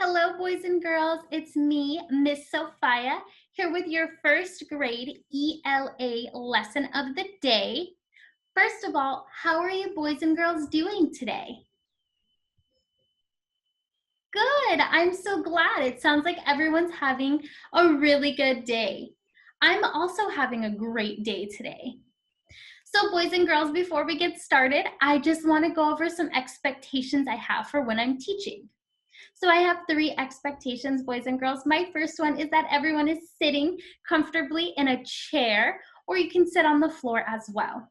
Hello, boys and girls. It's me, Miss Sophia, here with your first grade ELA lesson of the day. First of all, how are you boys and girls doing today? Good. I'm so glad. It sounds like everyone's having a really good day. I'm also having a great day today. So boys and girls, before we get started, I just want to go over some expectations I have for when I'm teaching. So I have 3 expectations, boys and girls. My first one is that everyone is sitting comfortably in a chair, or you can sit on the floor as well.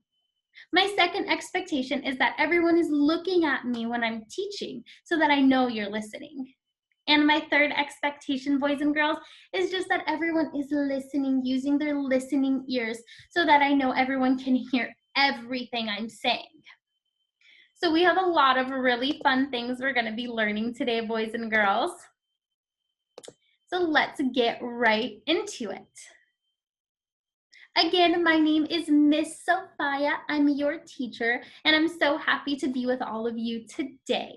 My second expectation is that everyone is looking at me when I'm teaching so that I know you're listening. And my third expectation, boys and girls, is just that everyone is listening, using their listening ears so that I know everyone can hear everything I'm saying. So we have a lot of really fun things we're going to be learning today, boys and girls. So let's get right into it. Again, my name is Miss Sophia. I'm your teacher, and I'm so happy to be with all of you today.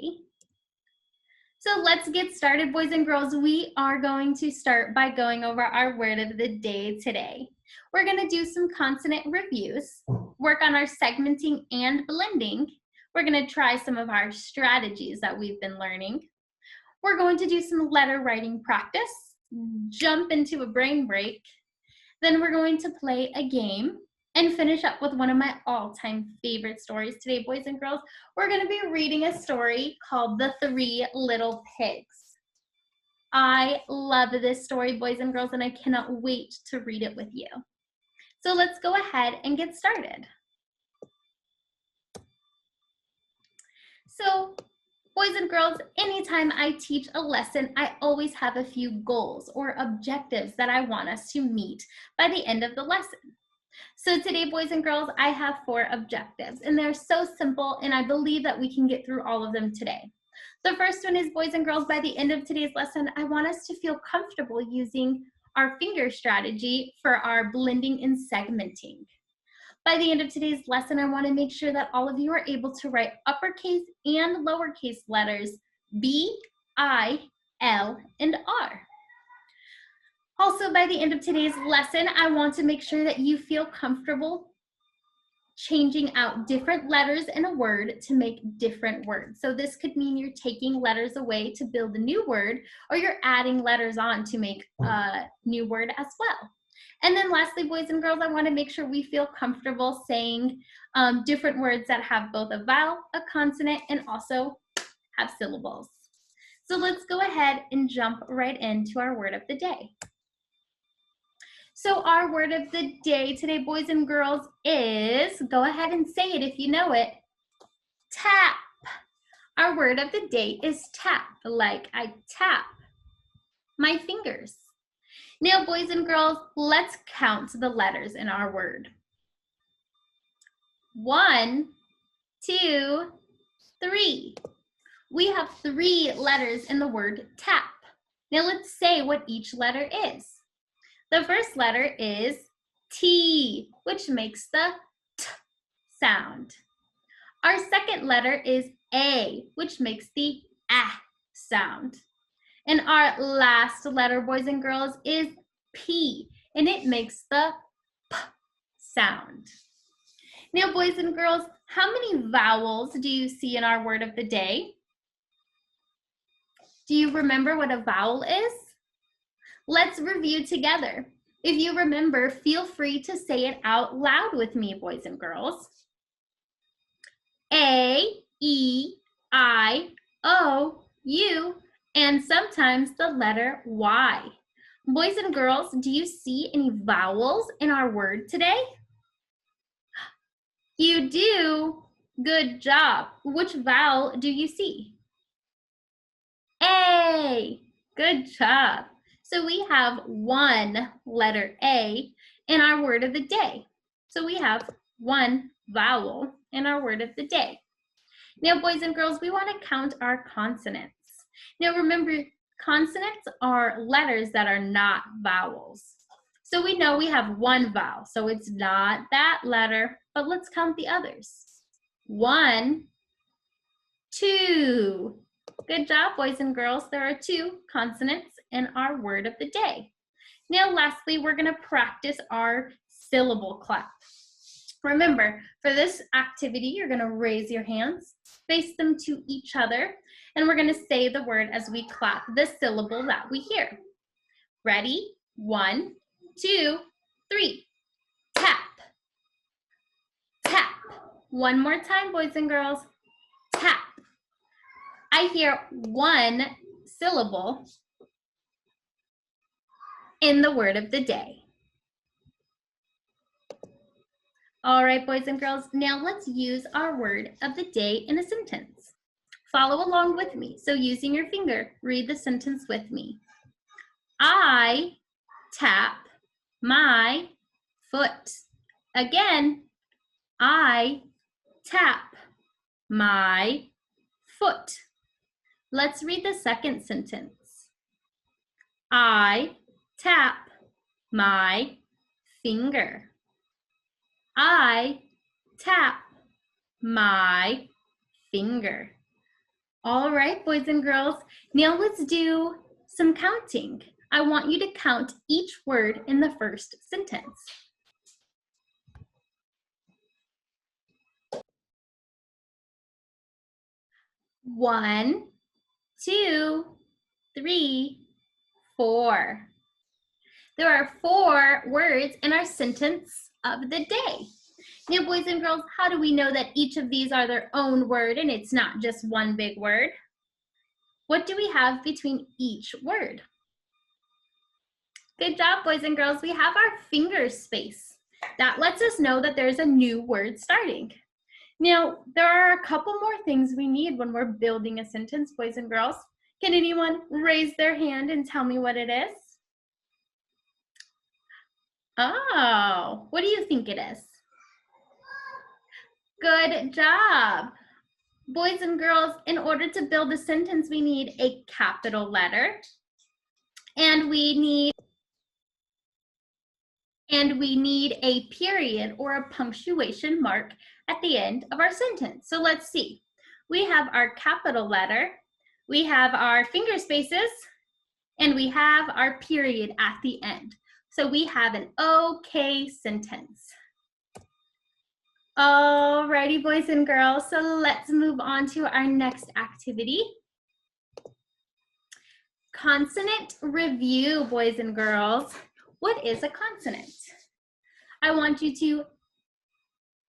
So let's get started, boys and girls. We are going to start by going over our word of the day today. We're going to do some consonant reviews, work on our segmenting and blending. We're going to try some of our strategies that we've been learning. We're going to do some letter writing practice, jump into a brain break. Then we're going to play a game and finish up with one of my all-time favorite stories today, boys and girls. We're going to be reading a story called The 3 Little Pigs. I love this story, boys and girls, and I cannot wait to read it with you. So let's go ahead and get started. So, boys and girls, anytime I teach a lesson, I always have a few goals or objectives that I want us to meet by the end of the lesson. So today, boys and girls, I have 4 objectives, and they're so simple, and I believe that we can get through all of them today. The first one is, boys and girls, by the end of today's lesson, I want us to feel comfortable using our finger strategy for our blending and segmenting. By the end of today's lesson, I want to make sure that all of you are able to write uppercase and lowercase letters B, I, L, and R. Also, by the end of today's lesson, I want to make sure that you feel comfortable changing out different letters in a word to make different words. So this could mean you're taking letters away to build a new word, or you're adding letters on to make a new word as well. And then lastly, boys and girls, I want to make sure we feel comfortable saying different words that have both a vowel, a consonant, and also have syllables. So let's go ahead and jump right into our word of the day. So our word of the day today, boys and girls, is, go ahead and say it if you know it, tap. Our word of the day is tap, like I tap my fingers. Now, boys and girls, let's count the letters in our word. 1, 2, 3. We have 3 letters in the word tap. Now let's say what each letter is. The first letter is T, which makes the T sound. Our second letter is A, which makes the A sound. And our last letter, boys and girls, is P, and it makes the P sound. Now, boys and girls, how many vowels do you see in our word of the day? Do you remember what a vowel is? Let's review together. If you remember, feel free to say it out loud with me, boys and girls. A, E, I, O, U, and sometimes the letter Y. Boys and girls, do you see any vowels in our word today? You do. Good job. Which vowel do you see? A. Good job. So we have 1 letter A in our word of the day. So we have 1 vowel in our word of the day. Now, boys and girls, we want to count our consonants. Now, remember, consonants are letters that are not vowels. So we know we have 1 vowel, so it's not that letter, but let's count the others. 1, 2, Good job, boys and girls. There are 2 consonants in our word of the day. Now, lastly, we're going to practice our syllable clap. Remember, for this activity, you're going to raise your hands, face them to each other, and we're going to say the word as we clap the syllable that we hear. Ready? 1, 2, 3. Tap. Tap. One more time, boys and girls. Tap. I hear 1 syllable in the word of the day. All right, boys and girls, now let's use our word of the day in a sentence. Follow along with me. So using your finger, read the sentence with me. I tap my foot. Again, I tap my foot. Let's read the second sentence. I tap my finger. I tap my finger. All right, boys and girls, now let's do some counting. I want you to count each word in the first sentence. 1, 2, 3, 4. There are 4 words in our sentence of the day. Now, boys and girls, how do we know that each of these are their own word and it's not just one big word? What do we have between each word? Good job, boys and girls. We have our finger space. That lets us know that there's a new word starting. Now, there are a couple more things we need when we're building a sentence, boys and girls. Can anyone raise their hand and tell me what it is? Oh, what do you think it is? Good job. Boys and girls, in order to build a sentence, we need a capital letter, and we need a period or a punctuation mark at the end of our sentence. So let's see. We have our capital letter, we have our finger spaces, and we have our period at the end. So we have an okay sentence. Alrighty, boys and girls, so let's move on to our next activity. Consonant review, boys and girls. What is a consonant? I want you to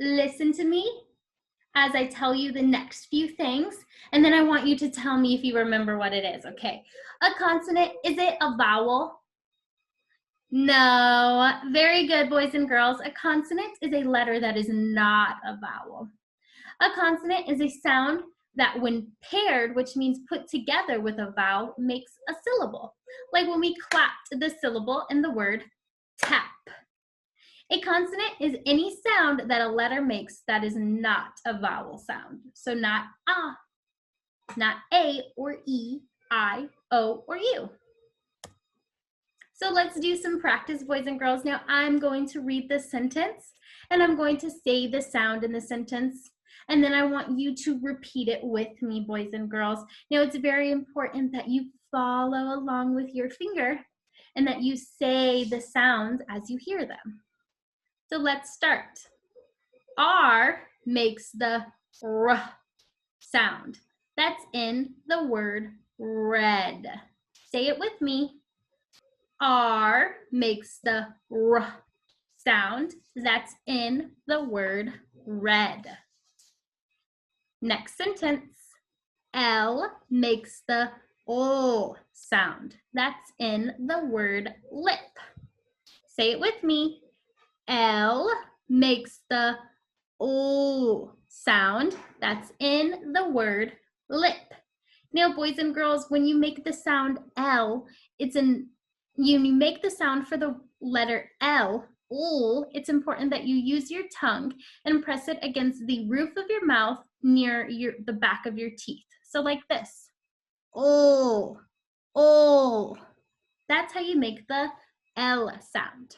listen to me as I tell you the next few things, and then I want you to tell me if you remember what it is, okay? A consonant, is it a vowel? No. Very good, boys and girls. A consonant is a letter that is not a vowel. A consonant is a sound that when paired, which means put together with a vowel, makes a syllable. Like when we clapped the syllable in the word tap. A consonant is any sound that a letter makes that is not a vowel sound. So not ah, not a or e, I, o, or u. So let's do some practice, boys and girls. Now I'm going to read the sentence and I'm going to say the sound in the sentence. And then I want you to repeat it with me, boys and girls. Now it's very important that you follow along with your finger and that you say the sounds as you hear them. So let's start. R makes the R sound. That's in the word red. Say it with me. R makes the R sound. That's in the word red. Next sentence. L makes the O sound. That's in the word lip. Say it with me. L makes the O sound. That's in the word lip. Now, boys and girls, when you make the sound L, you make the sound for the letter L, it's important that you use your tongue and press it against the roof of your mouth near the back of your teeth. So like this. Oh. That's how you make the L sound.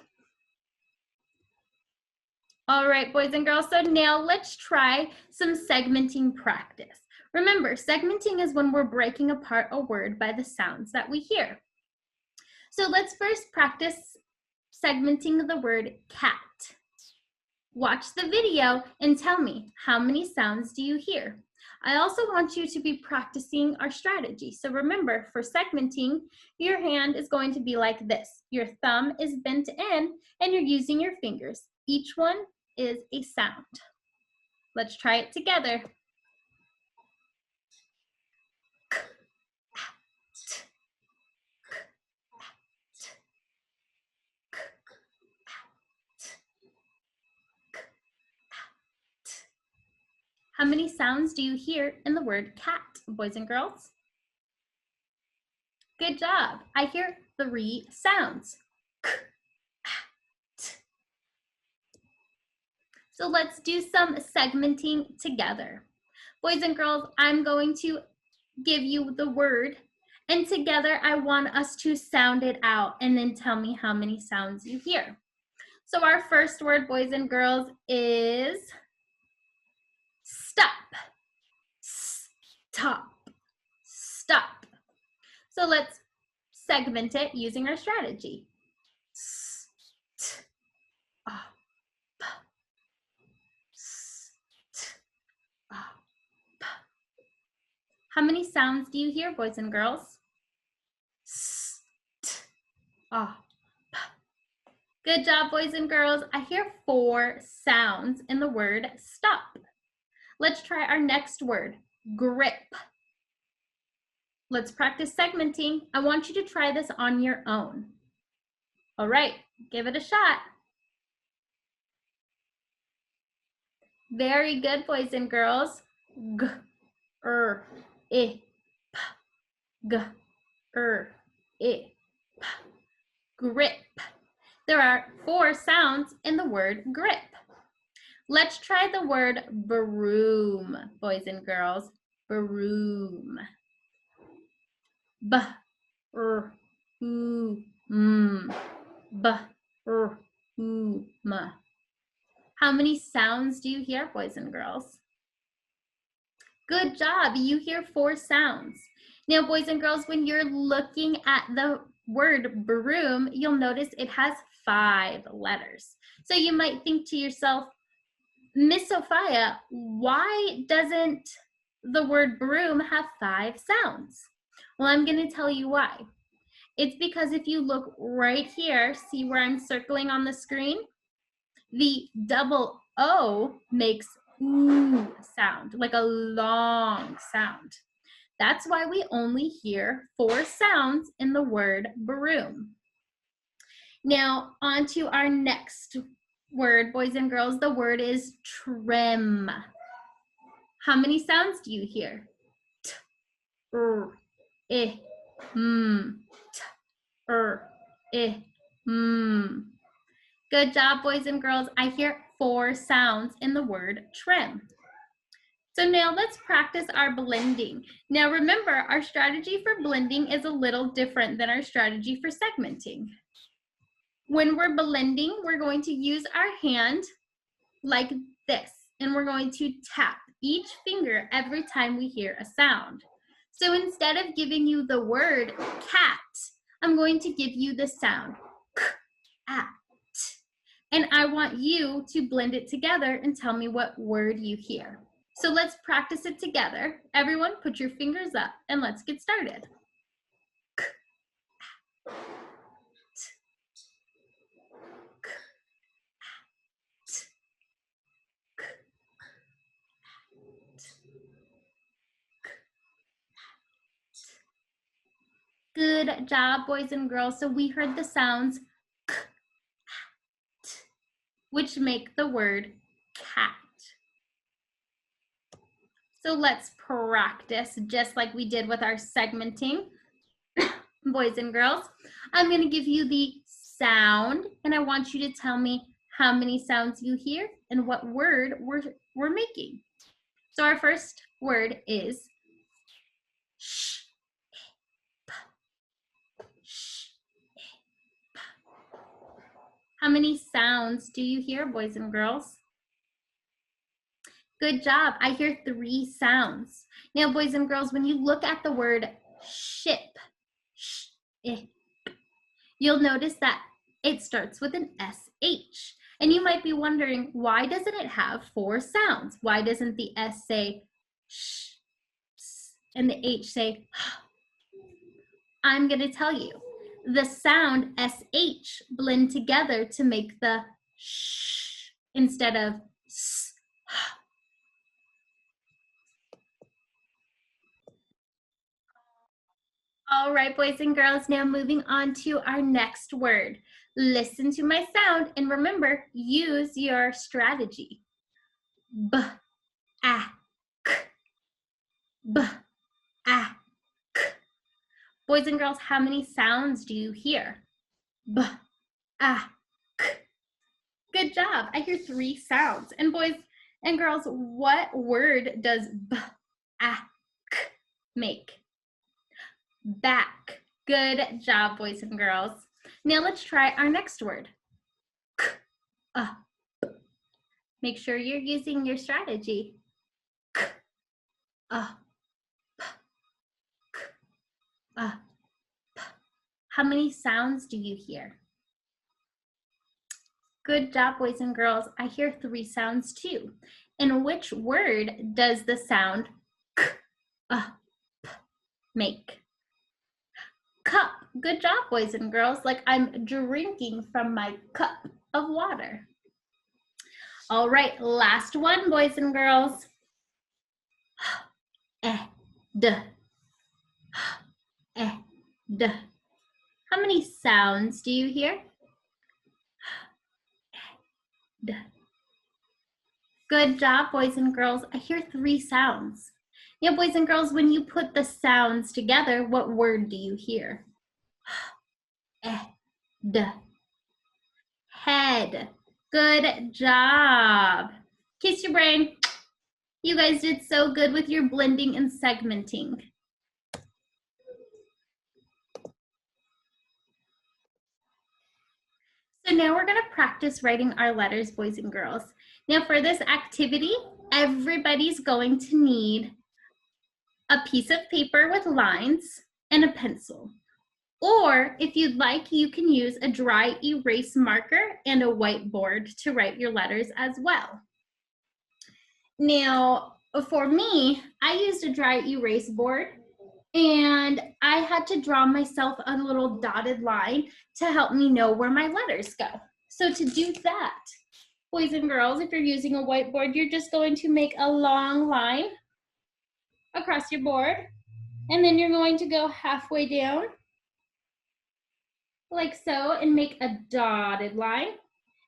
All right, boys and girls, so now let's try some segmenting practice. Remember, segmenting is when we're breaking apart a word by the sounds that we hear. So let's first practice segmenting the word cat. Watch the video and tell me, how many sounds do you hear? I also want you to be practicing our strategy. So remember, for segmenting, your hand is going to be like this. Your thumb is bent in and you're using your fingers. Each one is a sound. Let's try it together. How many sounds do you hear in the word cat, boys and girls? Good job. I hear 3 sounds. So let's do some segmenting together. Boys and girls, I'm going to give you the word, and together I want us to sound it out and then tell me how many sounds you hear. So our first word, boys and girls, is stop. Stop. Stop. So let's segment it using our strategy. How many sounds do you hear, boys and girls? Good job, boys and girls. I hear 4 sounds in the word stop. Let's try our next word, grip. Let's practice segmenting. I want you to try this on your own. All right, give it a shot. Very good, boys and girls. G, r, I, p. G, r, I, p. Grip. There are 4 sounds in the word grip. Let's try the word broom, boys and girls. Broom. B, r, u, m. B, r, u, m. How many sounds do you hear, boys and girls? Good job. You hear 4 sounds. Now, boys and girls, when you're looking at the word broom, you'll notice it has 5 letters. So you might think to yourself, Miss Sophia, why doesn't the word broom have 5 sounds? Well, I'm going to tell you why. It's because if you look right here, see where I'm circling on the screen? The double O makes ooh sound, like a long sound. That's why we only hear 4 sounds in the word broom. Now, on to our next word, boys and girls. The word is trim. How many sounds do you hear? T, r, I, m. T, r, I, m. Good job, boys and girls. I hear 4 sounds in the word trim. So now let's practice our blending. Now remember, our strategy for blending is a little different than our strategy for segmenting. When we're blending, we're going to use our hand like this, and we're going to tap each finger every time we hear a sound. So instead of giving you the word cat, I'm going to give you the sound k-at. And I want you to blend it together and tell me what word you hear. So let's practice it together. Everyone put your fingers up and let's get started. Good job, boys and girls. So we heard the sounds k, t, which make the word cat. So let's practice just like we did with our segmenting. Boys and girls, I'm going to give you the sound, and I want you to tell me how many sounds you hear and what word we're making. So our first word is sh. How many sounds do you hear, boys and girls? Good job. I hear 3 sounds. Now, boys and girls, when you look at the word ship, you'll notice that it starts with an SH. And you might be wondering, why doesn't it have 4 sounds? Why doesn't the S say sh, and the H say h? I'm going to tell you. The sound SH blend together to make the sh instead of s. All right, boys and girls, now moving on to our next word. Listen to my sound and remember, use your strategy. B, a, k. B, a, k. Boys and girls, how many sounds do you hear? B, a, k. Good job. I hear 3 sounds. And boys and girls, what word does b, a, k make? Back. Good job, boys and girls. Now let's try our next word. K, make sure you're using your strategy. K, p, k, p. How many sounds do you hear? Good job, boys and girls. I hear 3 sounds too. And which word does the sound k, p make? Cup. Good job, boys and girls. Like I'm drinking from my cup of water. All right, last one, boys and girls. D. D. How many sounds do you hear? D. Good job, boys and girls. I hear 3 sounds. Now, boys and girls, when you put the sounds together, what word do you hear? D. Head. Good job. Kiss your brain. You guys did so good with your blending and segmenting. So now we're going to practice writing our letters, boys and girls. Now for this activity, everybody's going to need a piece of paper with lines and a pencil. Or if you'd like, you can use a dry erase marker and a whiteboard to write your letters as well. Now, for me, I used a dry erase board and I had to draw myself a little dotted line to help me know where my letters go. So to do that, boys and girls, if you're using a whiteboard, you're just going to make a long line across your board, and then you're going to go halfway down like so and make a dotted line,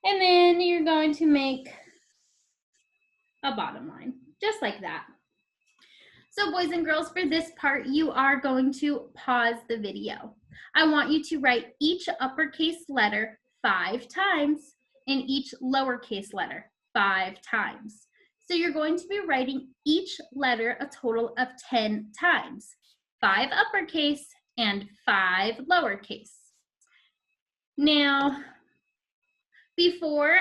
and then you're going to make a bottom line, just like that. So boys and girls, for this part, you are going to pause the video. I want you to write each uppercase letter 5 times and each lowercase letter 5 times. So you're going to be writing each letter a total of 10 times, 5 uppercase and 5 lowercase. Now, before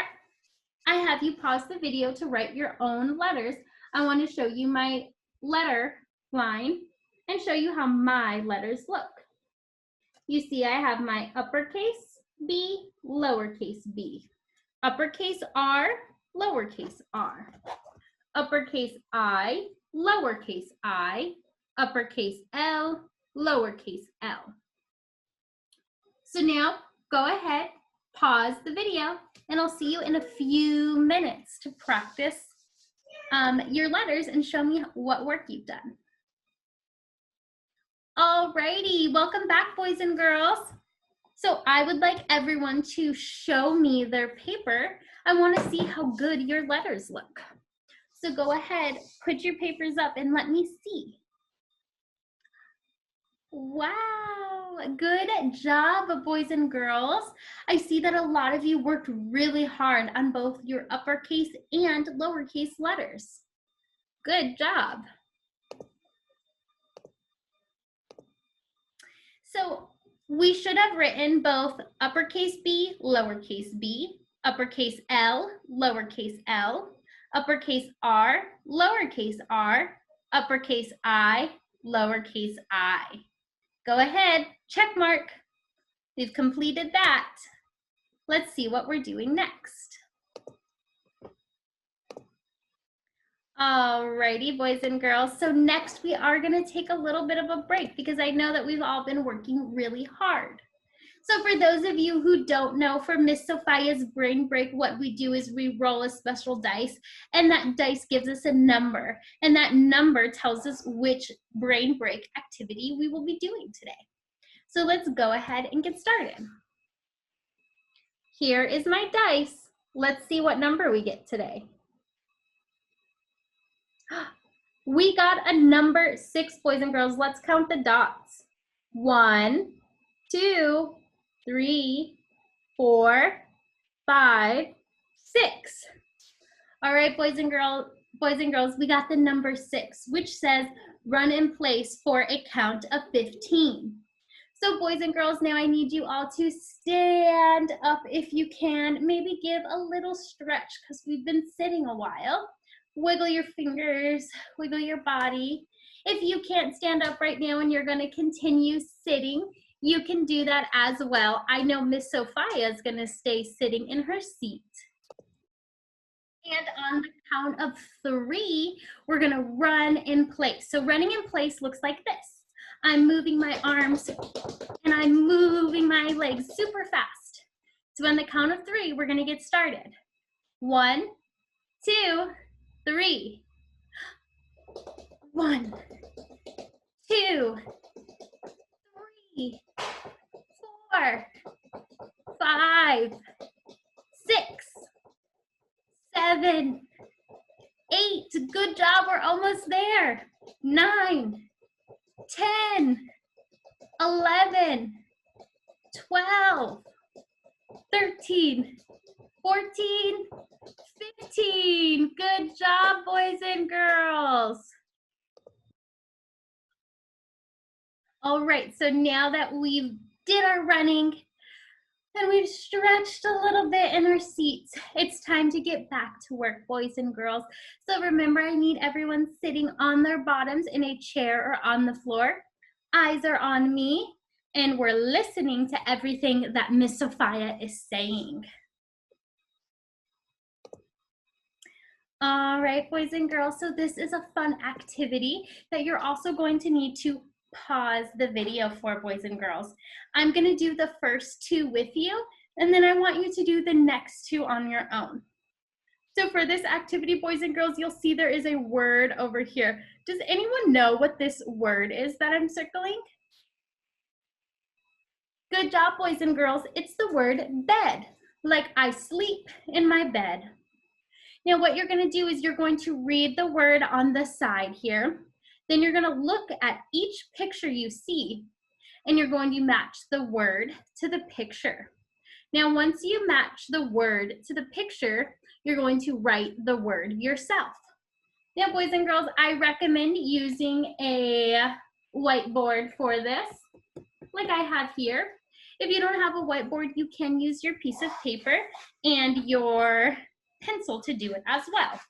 I have you pause the video to write your own letters, I want to show you my letter line and show you how my letters look. You see I have my uppercase B, lowercase b, uppercase R, lowercase r, uppercase I, lowercase I, uppercase L, lowercase l. So now go ahead, pause the video, and I'll see you in a few minutes to practice your letters and show me what work you've done. Alrighty, welcome back, boys and girls. So I would like everyone to show me their paper. I want to see how good your letters look. So go ahead, put your papers up and let me see. Wow, good job, boys and girls. I see that a lot of you worked really hard on both your uppercase and lowercase letters. Good job. So we should have written both uppercase B, uppercase L, lowercase l, uppercase R, lowercase r, uppercase I, lowercase I. Go ahead, check mark. We've completed that. Let's see what we're doing next. Alrighty, boys and girls. So next we are going to take a little bit of a break because I know that we've all been working really hard. So for those of you who don't know, for Miss Sophia's brain break, what we do is we roll a special dice, and that dice gives us a number, and that number tells us which brain break activity we will be doing today. So let's go ahead and get started. Here is my dice. Let's see what number we get today. We got a number 6, boys and girls. Let's count the dots. 1, 2, 3, 4, 5, 6. All right, boys and girls, we got the number 6, which says run in place for a count of 15. So boys and girls, now I need you all to stand up if you can. Maybe give a little stretch because we've been sitting a while. Wiggle your fingers, wiggle your body. If you can't stand up right now and you're going to continue sitting, you can do that as well. I know Miss Sophia is going to stay sitting in her seat. And on the count of 3, we're going to run in place. So running in place looks like this. I'm moving my arms and I'm moving my legs super fast. So on the count of 3, we're going to get started. 1, 2, 3. 1, 2, 3, 4, 5, 6, 7, 8. Good job. We're almost there. 9, 10, 11, 12, 13, 14, 15. Good job, boys and girls. All right, so now that we've did our running and we've stretched a little bit in our seats, it's time to get back to work, boys and girls. So remember, I need everyone sitting on their bottoms in a chair or on the floor. Eyes are on me, and we're listening to everything that Miss Sophia is saying. All right, boys and girls, so this is a fun activity that you're also going to need to pause the video for, boys and girls. I'm going to do the first 2 with you, and then I want you to do the next 2 on your own. So for this activity, boys and girls, you'll see there is a word over here. Does anyone know what this word is that I'm circling? Good job, boys and girls. It's the word bed, like I sleep in my bed. Now what you're going to do is you're going to read the word on the side here. Then you're going to look at each picture you see, and you're going to match the word to the picture. Now once you match the word to the picture, you're going to write the word yourself. Now boys and girls, I recommend using a whiteboard for this, like I have here. If you don't have a whiteboard, you can use your piece of paper and your pencil to do it as well.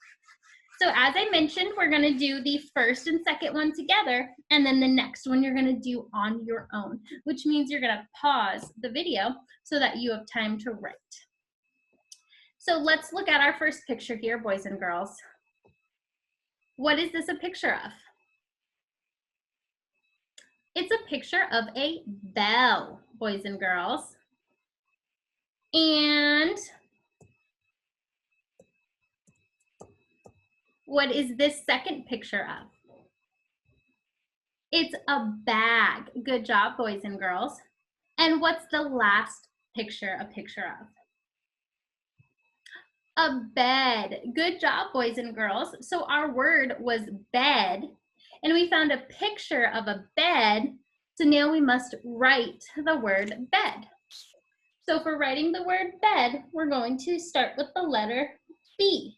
So as I mentioned, we're going to do the first and second one together, and then the next one you're going to do on your own, which means you're going to pause the video so that you have time to write. So let's look at our first picture here, boys and girls. What is this a picture of? It's a picture of a bell, boys and girls. And what is this second picture of? It's a bag. Good job, boys and girls. And what's the last picture a picture of? A bed. Good job, boys and girls. So our word was bed, and we found a picture of a bed. So now we must write the word bed. So for writing the word bed, we're going to start with the letter B.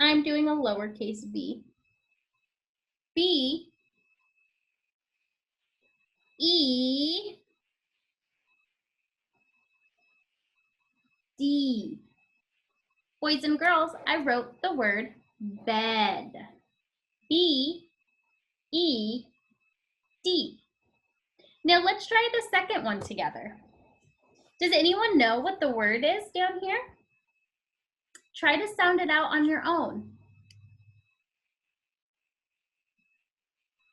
I'm doing a lowercase b. B, E, D. Boys and girls, I wrote the word bed. B-E-D. Now let's try the second one together. Does anyone know what the word is down here? Try to sound it out on your own.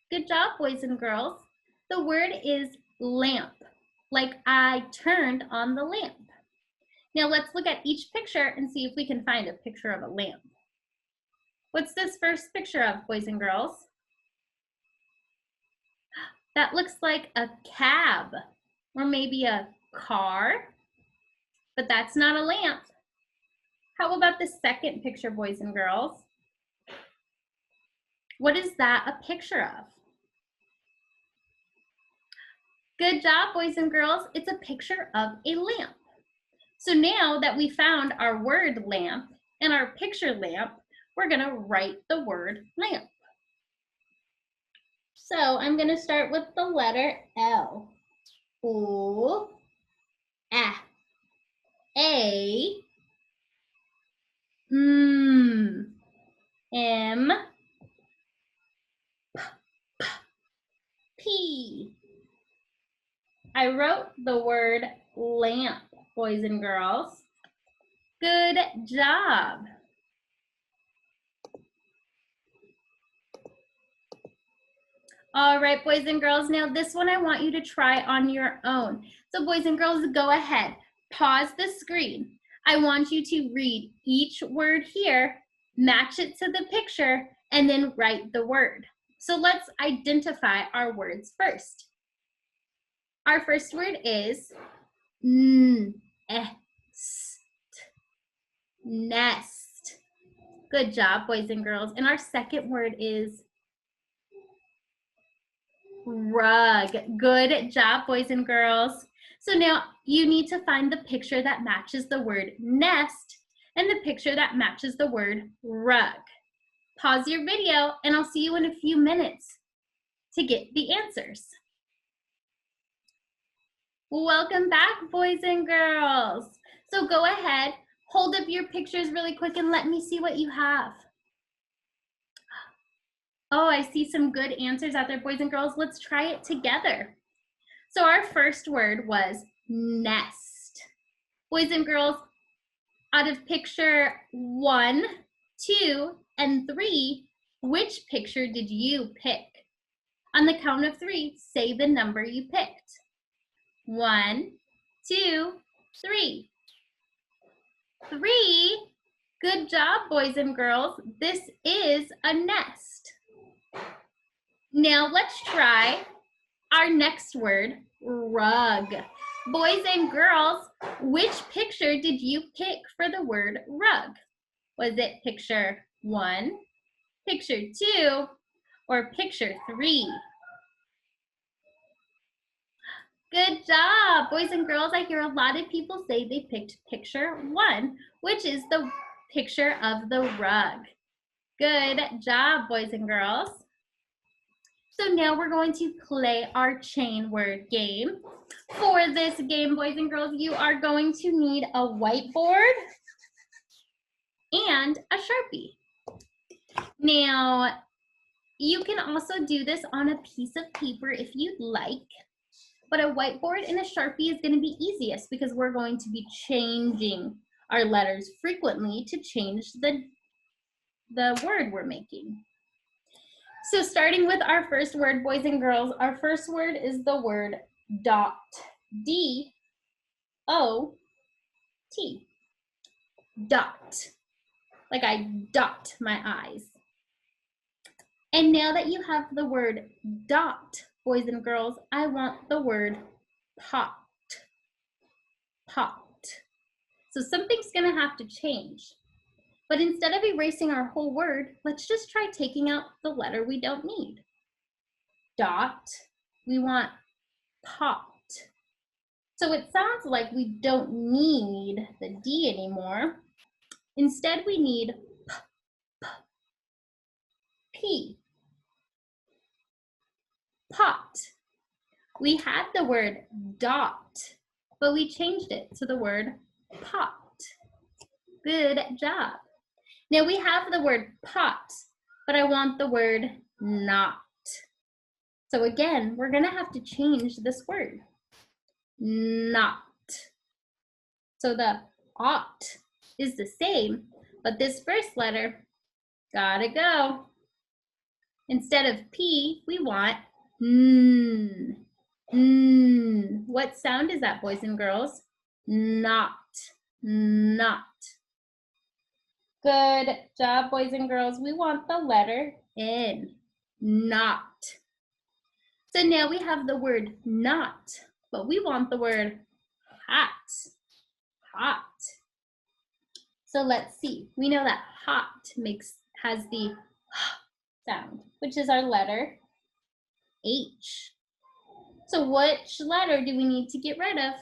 Good job, boys and girls. The word is lamp, like I turned on the lamp. Now let's look at each picture and see if we can find a picture of a lamp. What's this first picture of, boys and girls? That looks like a cab or maybe a car, but that's not a lamp. How about the second picture, boys and girls? What is that a picture of? Good job, boys and girls. It's a picture of a lamp. So now that we found our word lamp and our picture lamp, we're gonna write the word lamp. So I'm gonna start with the letter L. O, A, M, P. I wrote the word lamp, boys and girls. Good job. All right, boys and girls, now this one I want you to try on your own. So boys and girls, go ahead, pause the screen. I want you to read each word here, match it to the picture, and then write the word. So let's identify our words first. Our first word is nest. Nest. Good job, boys and girls. And our second word is rug. Good job, boys and girls. So now you need to find the picture that matches the word nest and the picture that matches the word rug. Pause your video and I'll see you in a few minutes to get the answers. Welcome back, boys and girls. So go ahead, hold up your pictures really quick and let me see what you have. Oh, I see some good answers out there, boys and girls. Let's try it together. So our first word was nest. Boys and girls, out of picture 1, 2, and 3, which picture did you pick? On the count of 3, say the number you picked. 1, 2, 3. 3. Good job, boys and girls. This is a nest. Now let's try our next word, rug. Boys and girls, which picture did you pick for the word rug? Was it picture 1, picture 2, or picture 3? Good job, boys and girls. I hear a lot of people say they picked picture 1, which is the picture of the rug. Good job, boys and girls. So now we're going to play our chain word game. For this game, boys and girls, you are going to need a whiteboard and a Sharpie. Now, you can also do this on a piece of paper if you'd like, but a whiteboard and a Sharpie is going to be easiest because we're going to be changing our letters frequently to change the word we're making. So starting with our first word, boys and girls, our first word is the word dot. D-O-T. Dot. Like I dot my eyes. And now that you have the word dot, boys and girls, I want the word pot. Pot. So something's going to have to change. But instead of erasing our whole word, let's just try taking out the letter we don't need. Dot, we want pot. So it sounds like we don't need the D anymore. Instead, we need P. Pot. We had the word dot, but we changed it to the word pot. Good job. Now we have the word pot, but I want the word not. So again, we're gonna have to change this word, not. So the ought is the same, but this first letter gotta go. Instead of P, we want N. N. What sound is that, boys and girls? Not. Not. Good job, boys and girls. We want the letter N. Not. So now we have the word not, but we want the word hot. Hot. So let's see. We know that hot has the sound, which is our letter H. So which letter do we need to get rid of?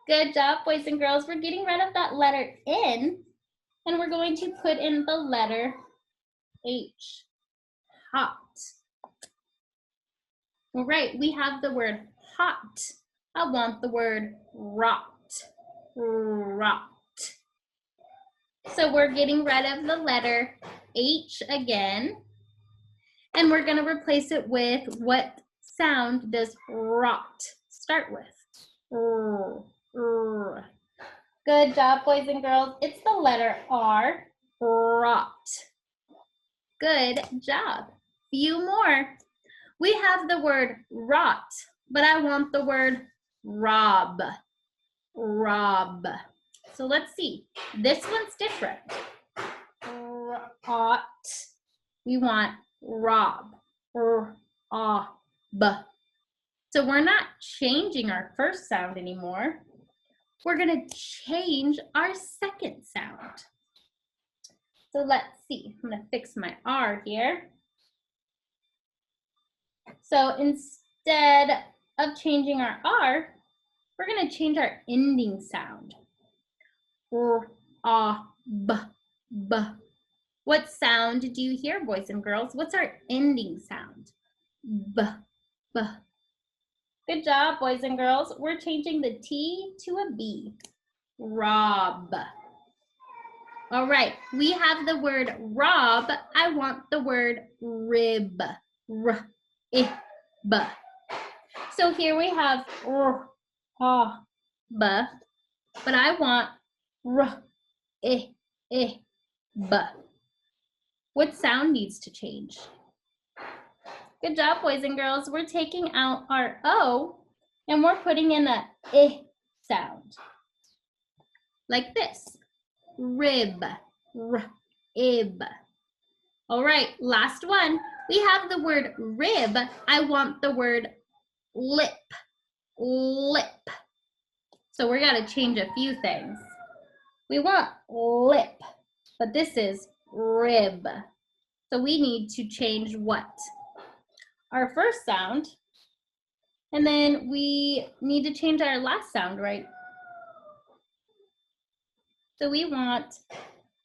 Good job, boys and girls. We're getting rid of that letter N, and we're going to put in the letter H. Hot. All right, we have the word hot. I want the word rot. Rot. So we're getting rid of the letter H again, and we're going to replace it with what sound does rot start with? Good job, boys and girls. It's the letter R, rot. Good job. Few more. We have the word rot, but I want the word rob. Rob. So let's see. This one's different. Rot. We want rob. B. So we're not changing our first sound anymore. We're going to change our second sound. So let's see. I'm going to fix my R here. So instead of changing our R, we're going to change our ending sound. B. What sound do you hear, boys and girls? What's our ending sound? B. Good job, boys and girls. We're changing the T to a B. Rob. All right, we have the word rob. I want the word rib. B. So here we have B, but I want B. What sound needs to change? Good job, boys and girls. We're taking out our O and we're putting in a I sound. Like this. Rib. Rib. All right, last one. We have the word rib. I want the word lip. Lip. So we're going to change a few things. We want lip, but this is rib. So we need to change what? Our first sound, and then we need to change our last sound, right? So we want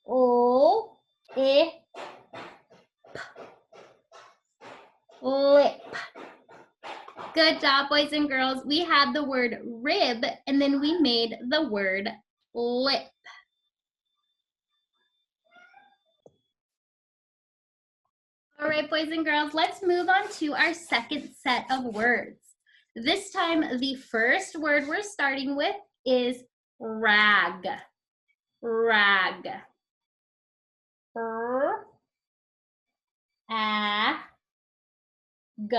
O, I, P. Lip. Good job, boys and girls. We had the word rib, and then we made the word lip. All right, boys and girls, let's move on to our second set of words. This time, the first word we're starting with is rag. Rag. G.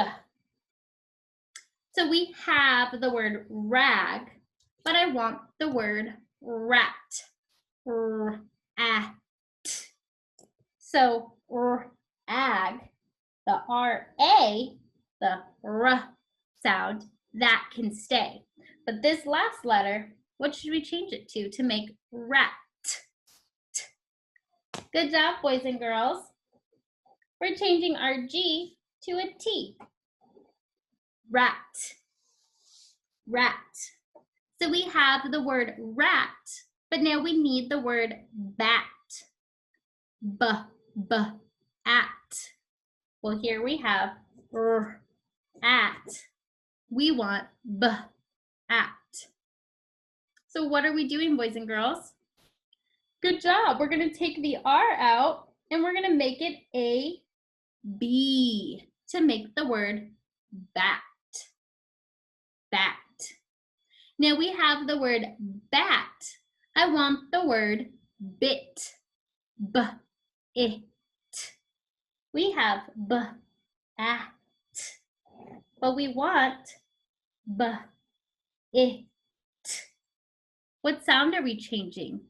So we have the word rag, but I want the word rat. Rat. So ag, the R-A, the R sound, that can stay. But this last letter, what should we change it to make rat? Good job, boys and girls. We're changing our G to a T. Rat. Rat. So we have the word rat, but now we need the word bat. At. Well, here we have at. We want at. So what are we doing, boys and girls? Good job. We're going to take the R out and we're going to make it a B to make the word bat. Bat. Now we have the word bat. I want the word bit. B-it. We have b-at. But we want b-it. What sound are we changing?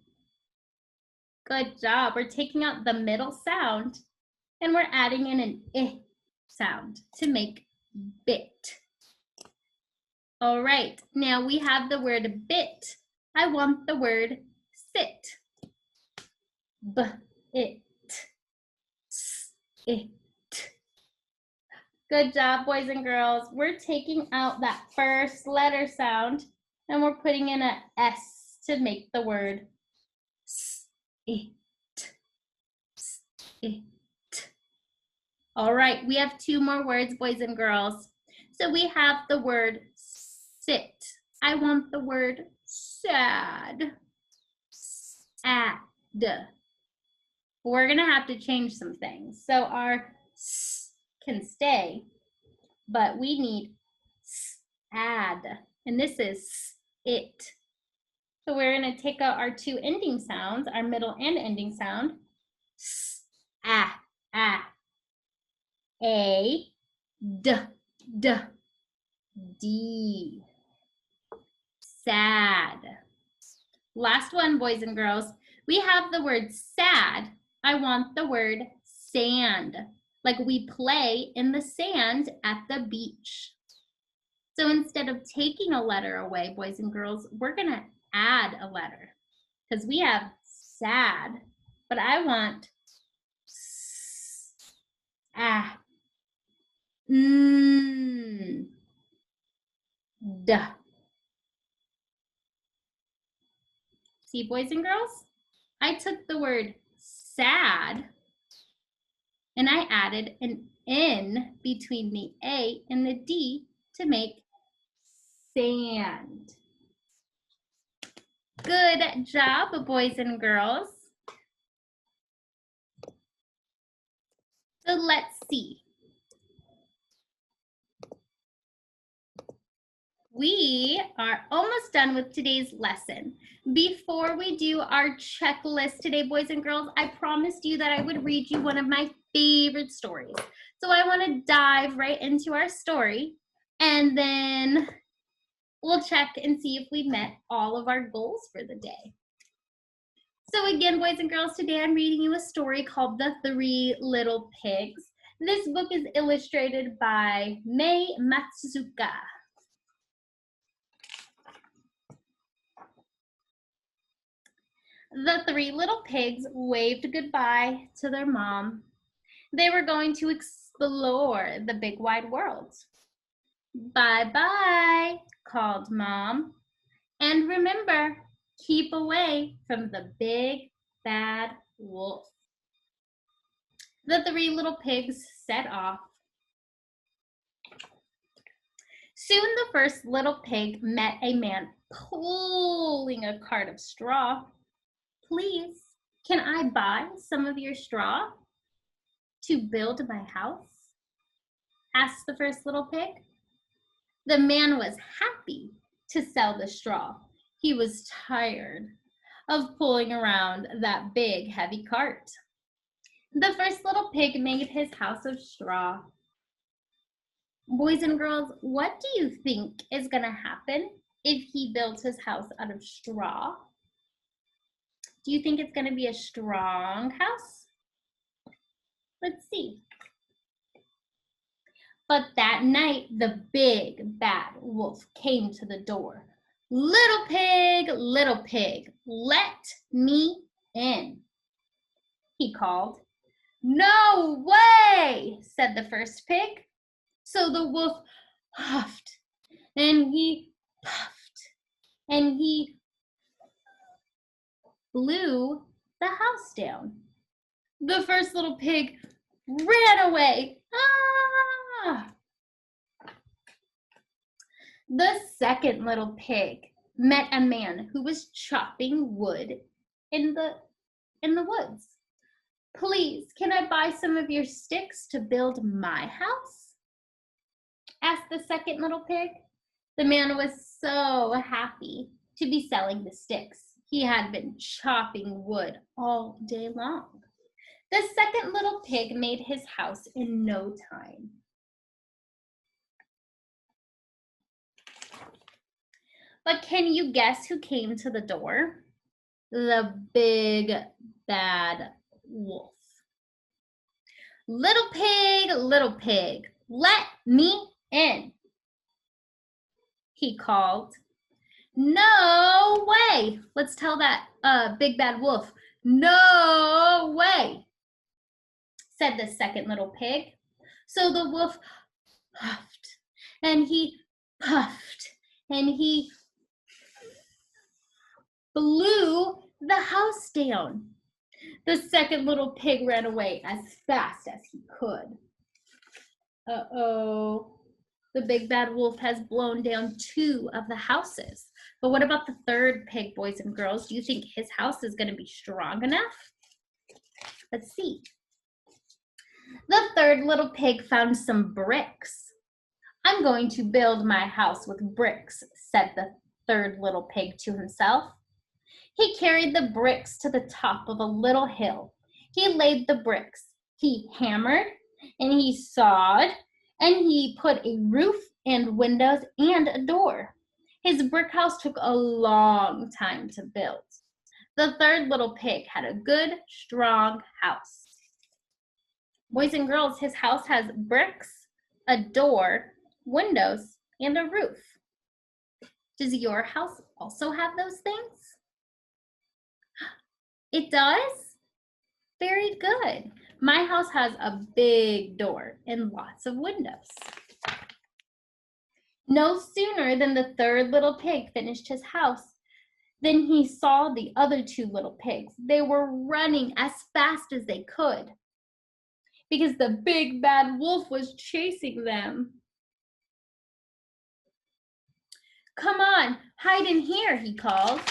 Good job. We're taking out the middle sound and we're adding in an I sound to make bit. All right, now we have the word bit. I want the word sit. B-it. S-it. Good job, boys and girls. We're taking out that first letter sound and we're putting in an S to make the word S-it. S-it. All right, we have two more words, boys and girls. So we have the word sit. I want the word sad. Sad. We're gonna have to change some things. So our S can stay, but we need sad. And this is it. So we're gonna take out our two ending sounds, our middle and ending sound. S, ah, A, D, D, D. Sad. Last one, boys and girls. We have the word sad. I want the word sand. Like we play in the sand at the beach. So instead of taking a letter away, boys and girls, we're gonna add a letter because we have sad, but I want D. See, boys and girls, I took the word sad and I added an N between the A and the D to make sand. Good job, boys and girls. So let's see. We are almost done with today's lesson. Before we do our checklist today, boys and girls, I promised you that I would read you one of my favorite stories. So I want to dive right into our story and then we'll check and see if we met all of our goals for the day. So again, boys and girls, today I'm reading you a story called The Three Little Pigs. This book is illustrated by Mei Matsuka. The three little pigs waved goodbye to their mom. They were going to explore the big wide world. Bye-bye, called Mom. And remember, keep away from the big bad wolf. The three little pigs set off. Soon the first little pig met a man pulling a cart of straw. Please, can I buy some of your straw to build my house? Asked the first little pig. The man was happy to sell the straw. He was tired of pulling around that big, heavy cart. The first little pig made his house of straw. Boys and girls, what do you think is going to happen if he builds his house out of straw? Do you think it's going to be a strong house? Let's see. But that night, the big bad wolf came to the door. Little pig, let me in, he called. No way, said the first pig. So the wolf huffed and he puffed and he blew the house down. The first little pig ran away. Ah! The second little pig met a man who was chopping wood in the woods. "Please, can I buy some of your sticks to build my house?" asked the second little pig. The man was so happy to be selling the sticks. He had been chopping wood all day long. The second little pig made his house in no time. But can you guess who came to the door? The big bad wolf. Little pig, let me in," he called. "No way." Let's tell that big bad wolf. "No way," said the second little pig. So the wolf puffed and he puffed and he blew the house down. The second little pig ran away as fast as he could. Uh-oh. The big bad wolf has blown down 2 of the houses. But what about the third pig, boys and girls? Do you think his house is going to be strong enough? Let's see. The third little pig found some bricks. "I'm going to build my house with bricks," said the third little pig to himself. He carried the bricks to the top of a little hill. He laid the bricks. He hammered and he sawed and he put a roof and windows and a door. His brick house took a long time to build. The third little pig had a good, strong house. Boys and girls, his house has bricks, a door, windows, and a roof. Does your house also have those things? It does? Very good. My house has a big door and lots of windows. No sooner than the third little pig finished his house than he saw the other 2 little pigs. They were running as fast as they could because the big bad wolf was chasing them. "Come on, hide in here," he called.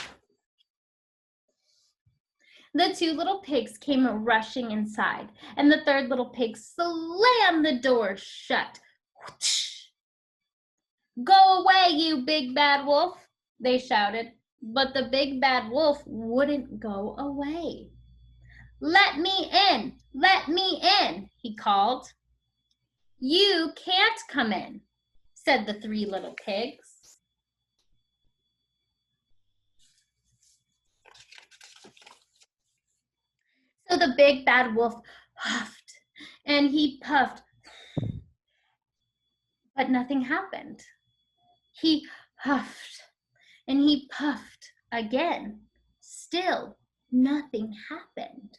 The 2 little pigs came rushing inside, and the third little pig slammed the door shut. Whoosh! "Go away, you big bad wolf," they shouted. But the big bad wolf wouldn't go away. "Let me in, let me in," he called. "You can't come in," said the 3 little pigs. So the big bad wolf huffed and he puffed, but nothing happened. He huffed and he puffed again. Still, nothing happened.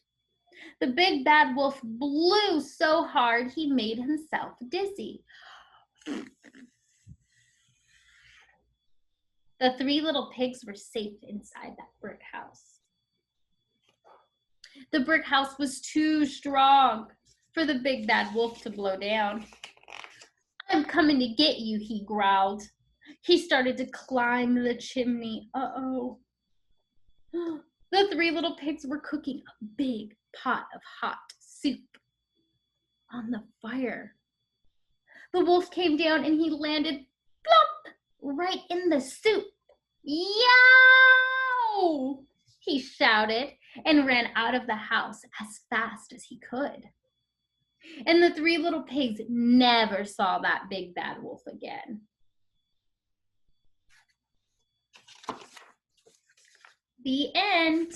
The big bad wolf blew so hard he made himself dizzy. The 3 little pigs were safe inside that brick house. The brick house was too strong for the big bad wolf to blow down. "I'm coming to get you," he growled. He started to climb the chimney. Uh-oh. The 3 little pigs were cooking a big pot of hot soup on the fire. The wolf came down and he landed plop right in the soup. "Yow!" he shouted and ran out of the house as fast as he could. And the 3 little pigs never saw that big bad wolf again. The end.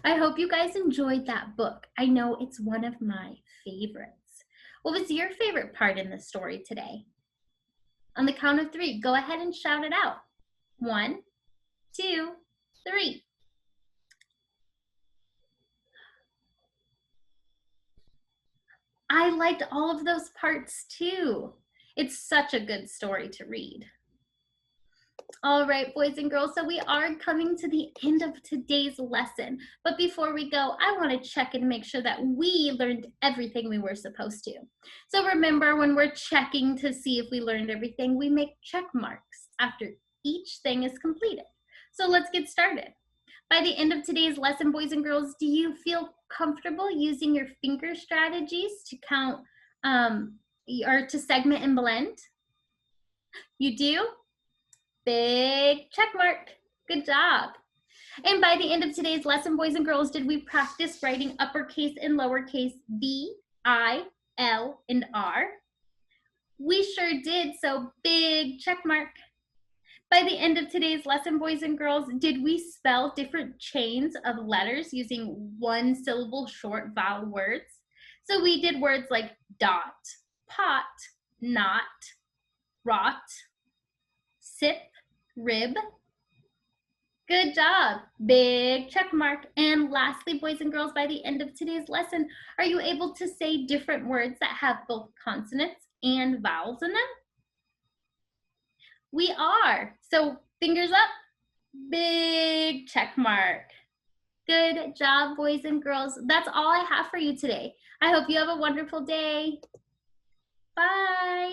I hope you guys enjoyed that book. I know it's one of my favorites. What was your favorite part in the story today? On the count of 3, go ahead and shout it out. 1, 2, 3. I liked all of those parts too. It's such a good story to read. All right, boys and girls, so we are coming to the end of today's lesson. But before we go, I want to check and make sure that we learned everything we were supposed to. So remember, when we're checking to see if we learned everything, we make check marks. after each thing is completed. So let's get started. By the end of today's lesson, boys and girls, do you feel comfortable using your finger strategies to count or to segment and blend? You do? Big check mark. Good job. And by the end of today's lesson, boys and girls, did we practice writing uppercase and lowercase B, I, L, and R? We sure did, so big check mark. By the end of today's lesson, boys and girls, did we spell different chains of letters using one syllable short vowel words? So we did words like dot, pot, not, rot, sip, rib. Good job. Big check mark. And lastly, boys and girls, by the end of today's lesson, are you able to say different words that have both consonants and vowels in them? We are. So fingers up. Big check mark. Good job, boys and girls. That's all I have for you today. I hope you have a wonderful day. Bye.